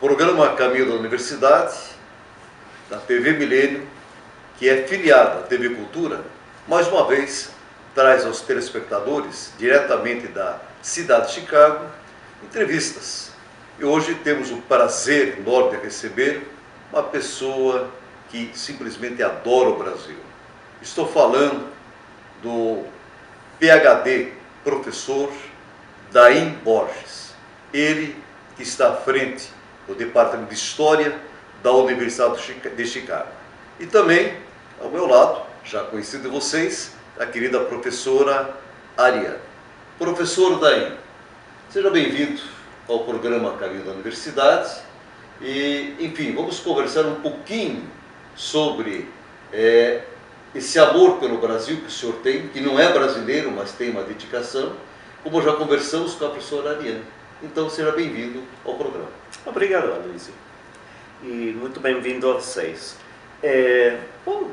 Programa Caminho da Universidade, da TV Milênio, que é filiada à TV Cultura, mais uma vez traz aos telespectadores, diretamente da cidade de Chicago, entrevistas. E hoje temos o prazer enorme de receber uma pessoa que simplesmente adora o Brasil. Estou falando do PhD, professor Daim Borges. Ele que está à frente do Departamento de História da Universidade de Chicago. E também, ao meu lado, já conhecido de vocês, a querida professora Ariane. Professor Daim, seja bem-vindo ao programa Caminho da Universidade. E, enfim, vamos conversar um pouquinho sobre esse amor pelo Brasil que o senhor tem, que não é brasileiro, mas tem uma dedicação, como já conversamos com a professora Ariane. Então, seja bem-vindo ao programa. Obrigado, Aloysio. E muito bem-vindo a vocês.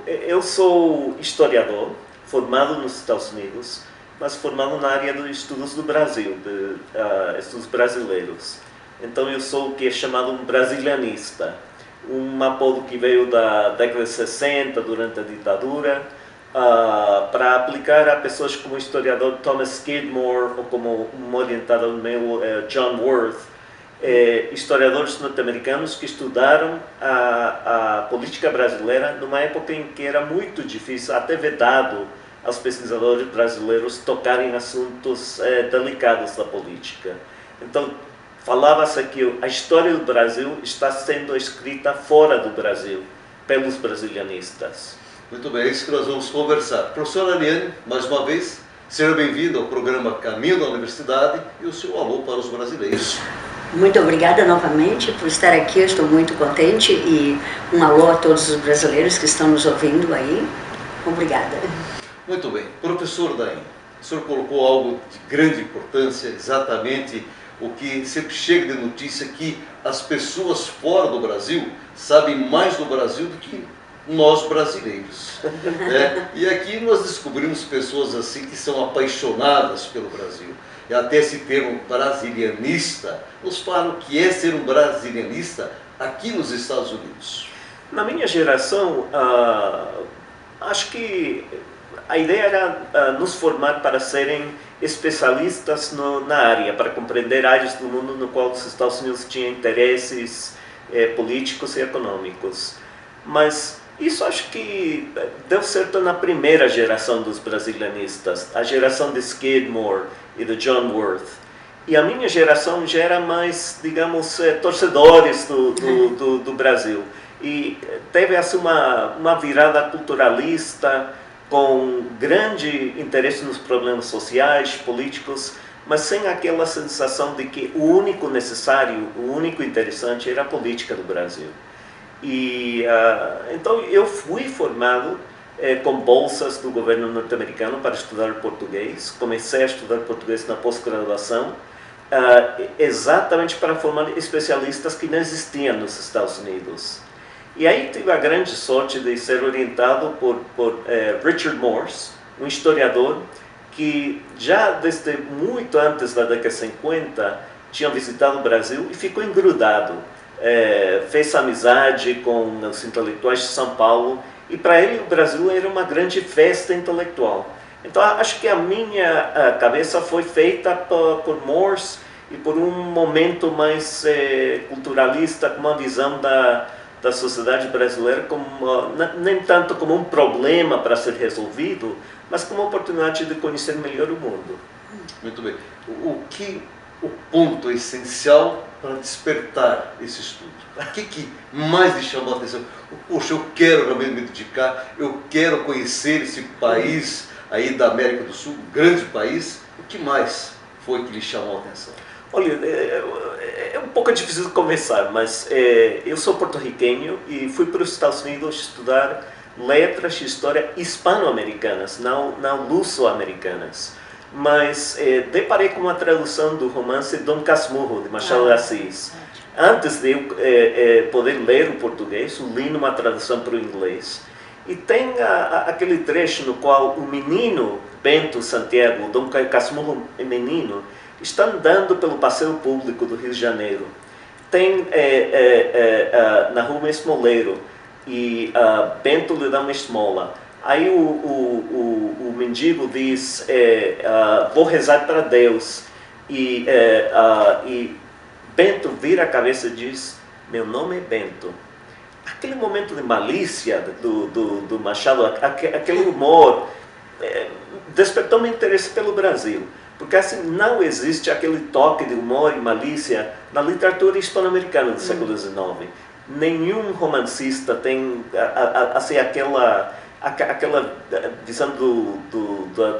Eu sou historiador, formado nos Estados Unidos, mas formado na área dos estudos do Brasil, de estudos brasileiros. Então, eu sou o que é chamado um brasilianista, um apodo que veio da década de 60, durante a ditadura, para aplicar a pessoas como o historiador Thomas Skidmore, ou como um orientador meu, John Worth, historiadores norte-americanos que estudaram a política brasileira numa época em que era muito difícil, até vedado aos pesquisadores brasileiros tocarem assuntos delicados da política. Então, falava-se que a história do Brasil está sendo escrita fora do Brasil, pelos brasilianistas. Muito bem, é isso que nós vamos conversar. Professora Ariane, mais uma vez, seja bem-vindo ao programa Caminho da Universidade e o seu alô para os brasileiros. Muito obrigada novamente por estar aqui, eu estou muito contente e um alô a todos os brasileiros que estão nos ouvindo aí. Obrigada. Muito bem. Professor Daim, o senhor colocou algo de grande importância, exatamente o que sempre chega de notícia, que as pessoas fora do Brasil sabem mais do Brasil do que nós brasileiros. E aqui nós descobrimos pessoas assim que são apaixonadas pelo Brasil. E até esse termo brasilianista, nos falam o que é ser um brasilianista aqui nos Estados Unidos. Na minha geração, acho que a ideia era nos formar para serem especialistas na área, para compreender áreas do mundo no qual os Estados Unidos tinham interesses políticos e econômicos. Mas isso acho que deu certo na primeira geração dos brasilianistas, a geração de Skidmore e de John Worth. E a minha geração já era mais, digamos, torcedores do Brasil. E teve assim uma virada culturalista, com grande interesse nos problemas sociais, políticos, mas sem aquela sensação de que o único necessário, o único interessante era a política do Brasil. E então eu fui formado com bolsas do governo norte-americano para estudar português. Comecei a estudar português na pós-graduação, exatamente para formar especialistas que não existiam nos Estados Unidos. E aí tive a grande sorte de ser orientado por Richard Morse, um historiador que já desde muito antes da década de 50 tinha visitado o Brasil e ficou engrudado. Fez amizade com os intelectuais de São Paulo e para ele o Brasil era uma grande festa intelectual. Então acho que a minha cabeça foi feita por Morse e por um momento mais culturalista, com uma visão da sociedade brasileira nem tanto como um problema para ser resolvido, mas como uma oportunidade de conhecer melhor o mundo. Muito bem. O ponto essencial para despertar esse estudo? O que mais lhe chamou a atenção? Poxa, eu quero realmente me dedicar, eu quero conhecer esse país aí da América do Sul, um grande país. O que mais foi que lhe chamou a atenção? Olha, é um pouco difícil de começar, mas eu sou porto-riquenho e fui para os Estados Unidos estudar letras e história hispano-americanas, não luso-americanas. Mas deparei com uma tradução do romance Dom Casmurro, de Machado de Assis. Antes de eu poder ler o português, eu li numa tradução para o inglês. E tem aquele trecho no qual o menino Bento Santiago, o Dom Casmurro menino, está andando pelo passeio público do Rio de Janeiro. tem na rua Esmoleiro, e Bento lhe dá uma esmola. Aí o mendigo diz, vou rezar para Deus. E Bento vira a cabeça e diz, meu nome é Bento. Aquele momento de malícia do Machado, aquele humor, despertou meu interesse pelo Brasil. Porque assim, não existe aquele toque de humor e malícia na literatura hispano-americana do século XIX. Nenhum romancista tem assim, aquela visão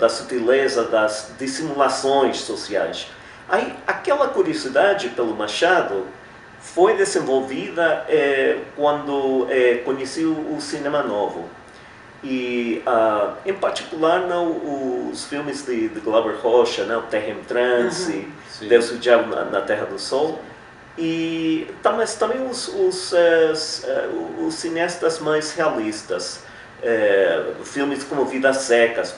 da sutileza, das dissimulações sociais. Aí, aquela curiosidade pelo Machado foi desenvolvida quando conheci o cinema novo. E, em particular, os filmes de Glauber Rocha, o Terra em Trance, Deus e o Diabo na Terra do Sol. Mas também os cineastas mais realistas, filmes como Vidas Secas,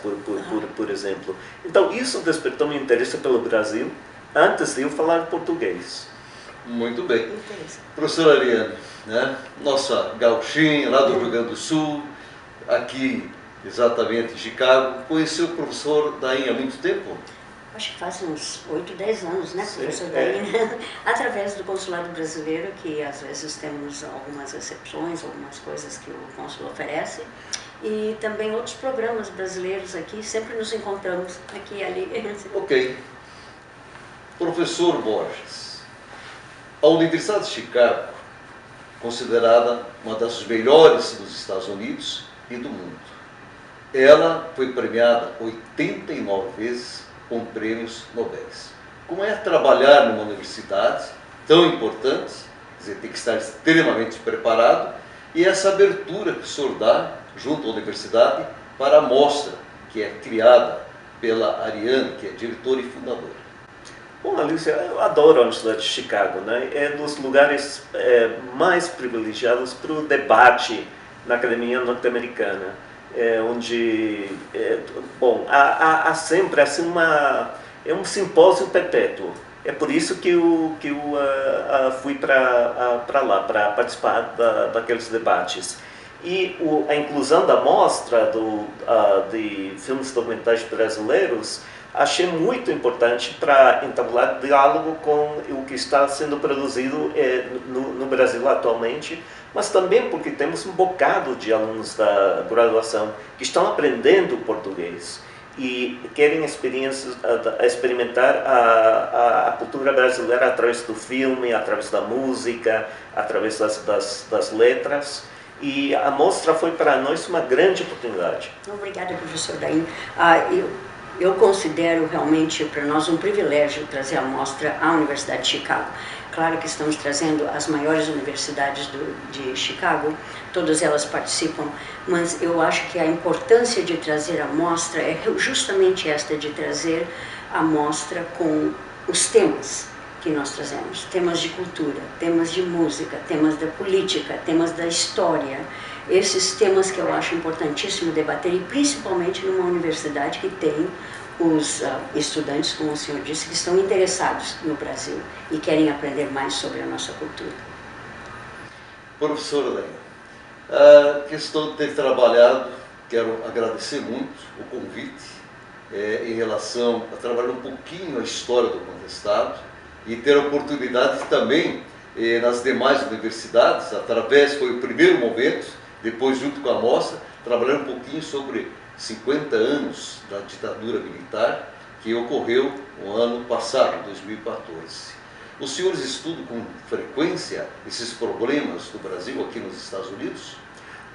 por exemplo. Então, isso despertou meu interesse pelo Brasil, antes de eu falar português. Muito bem. Professora Ariane, né? Nossa gauchinha lá do Rio Grande do Sul, aqui exatamente em Chicago, conheceu o professor Daim há muito tempo? Acho que faz uns 8, 10 anos, né, professor Sim, Daim? Através do Consulado Brasileiro, que às vezes temos algumas exceções, algumas coisas que o Consul oferece, e também outros programas brasileiros aqui, sempre nos encontramos aqui e ali. Ok. Professor Borges, a Universidade de Chicago, considerada uma das melhores dos Estados Unidos e do mundo, ela foi premiada 89 vezes com prêmios Nobel. Como é trabalhar numa universidade tão importante, quer dizer, tem que estar extremamente preparado, e essa abertura que o senhor dá junto à universidade para a mostra que é criada pela Ariane, que é diretora e fundadora. Bom, Alicia, eu adoro a Universidade de Chicago, né? É dos lugares mais privilegiados para o debate na academia norte-americana, onde, há sempre assim um simpósio perpétuo. É por isso que eu fui para lá, para participar daqueles debates. E a inclusão da mostra de filmes documentais brasileiros achei muito importante para entablar diálogo com o que está sendo produzido no Brasil atualmente, mas também porque temos um bocado de alunos da graduação que estão aprendendo português e querem experimentar a cultura brasileira através do filme, através da música, através das letras. E a mostra foi para nós uma grande oportunidade. Obrigada, professor Daim. Eu considero realmente para nós um privilégio trazer a mostra à Universidade de Chicago. Claro que estamos trazendo as maiores universidades de Chicago, todas elas participam, mas eu acho que a importância de trazer a mostra é justamente esta, de trazer a mostra com os temas que nós trazemos, temas de cultura, temas de música, temas da política, temas da história, esses temas que eu acho importantíssimo debater, e principalmente numa universidade que tem os estudantes, como o senhor disse, que estão interessados no Brasil e querem aprender mais sobre a nossa cultura. Professora Daim, a questão de ter trabalhado, quero agradecer muito o convite em relação a trabalhar um pouquinho a história do contestado e ter a oportunidade também nas demais universidades, foi o primeiro momento, depois junto com a mostra, trabalhar um pouquinho sobre 50 anos da ditadura militar que ocorreu no ano passado, 2014. Os senhores estudam com frequência esses problemas do Brasil aqui nos Estados Unidos?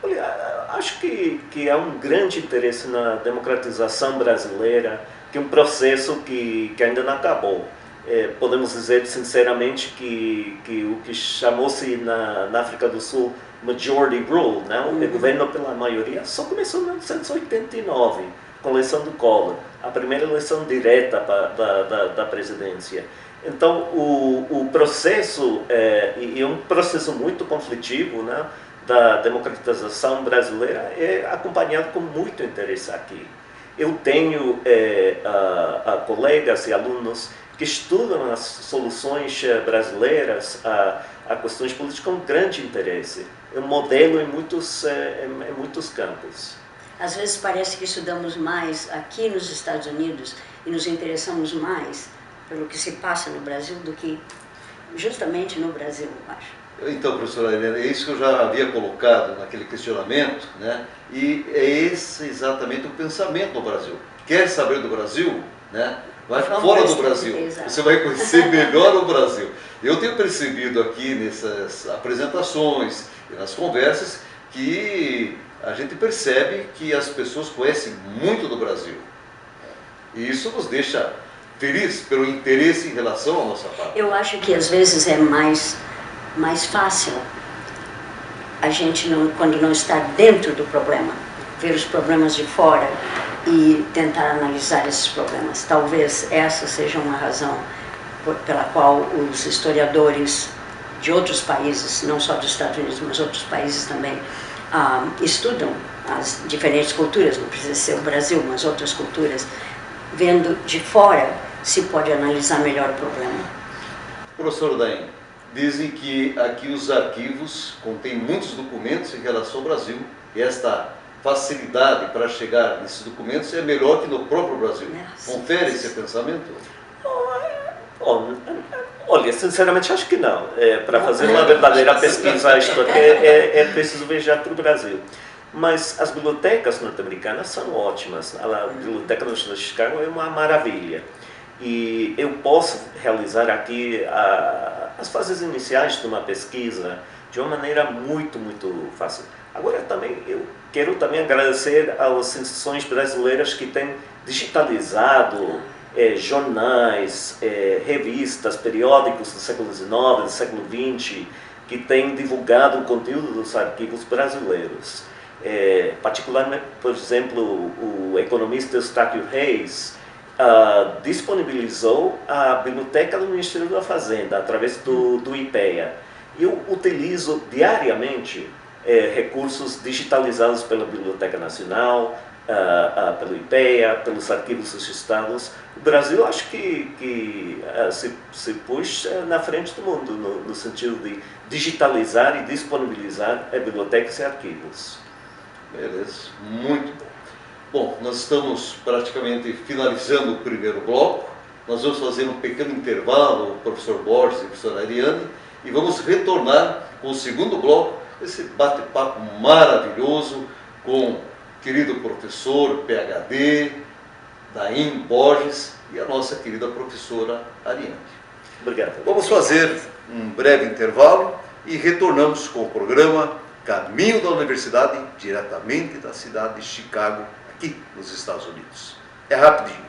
Olha, acho que há um grande interesse na democratização brasileira, que é um processo que ainda não acabou. Podemos dizer sinceramente que o que chamou-se na África do Sul Majority Rule, né? O governo pela maioria, só começou em 1989, com a eleição do Collor, a primeira eleição direta da presidência. Então, o processo é um processo muito conflitivo, né, da democratização brasileira, é acompanhado com muito interesse aqui. Eu tenho colegas e alunos que estudam as soluções brasileiras a questões políticas com grande interesse. É um modelo em muitos campos. Às vezes parece que estudamos mais aqui nos Estados Unidos e nos interessamos mais pelo que se passa no Brasil do que justamente no Brasil, eu acho. Então, professora Helena, é isso que eu já havia colocado naquele questionamento, né? E é esse exatamente o pensamento no Brasil. Quer saber do Brasil, né? Vai fora do Brasil, você vai conhecer melhor o Brasil. Eu tenho percebido aqui nessas apresentações e nas conversas que a gente percebe que as pessoas conhecem muito do Brasil. E isso nos deixa feliz pelo interesse em relação à nossa pátria. Eu acho que às vezes é mais fácil a gente, quando não está dentro do problema, ver os problemas de fora e tentar analisar esses problemas. Talvez essa seja uma razão pela qual os historiadores de outros países, não só dos Estados Unidos, mas outros países também, estudam as diferentes culturas, não precisa ser o Brasil, mas outras culturas, vendo de fora se pode analisar melhor o problema. Professor Daim, dizem que aqui os arquivos contêm muitos documentos em relação ao Brasil e esta facilidade para chegar nesses documentos é melhor que no próprio Brasil. Confere esse pensamento? Olha, sinceramente acho que não. Para fazer uma verdadeira pesquisa histórica é preciso viajar para o Brasil. Mas as bibliotecas norte-americanas são ótimas. A biblioteca da Universidade de Chicago é uma maravilha. E eu posso realizar aqui as fases iniciais de uma pesquisa de uma maneira muito fácil. Agora também eu quero também agradecer às instituições brasileiras que têm digitalizado jornais, revistas, periódicos do século XIX, do século XX, que têm divulgado o conteúdo dos arquivos brasileiros. Particularmente, por exemplo, o economista Eustáquio Reis disponibilizou a biblioteca do Ministério da Fazenda através do IPEA. Eu utilizo diariamente recursos digitalizados pela Biblioteca Nacional, pelo IPEA, pelos arquivos dos estados. O Brasil acho que se pôs na frente do mundo no sentido de digitalizar e disponibilizar bibliotecas e arquivos. Beleza, muito bom. Bom, nós estamos praticamente finalizando o primeiro bloco. Nós vamos fazer um pequeno intervalo, o professor Borges e a professora Ariane, e vamos retornar com o segundo bloco, esse bate-papo maravilhoso com o querido professor PhD, Daim Borges, e a nossa querida professora Ariane. Obrigado. Vamos fazer um breve intervalo e retornamos com o programa Caminho da Universidade, diretamente da cidade de Chicago, aqui nos Estados Unidos. É rapidinho.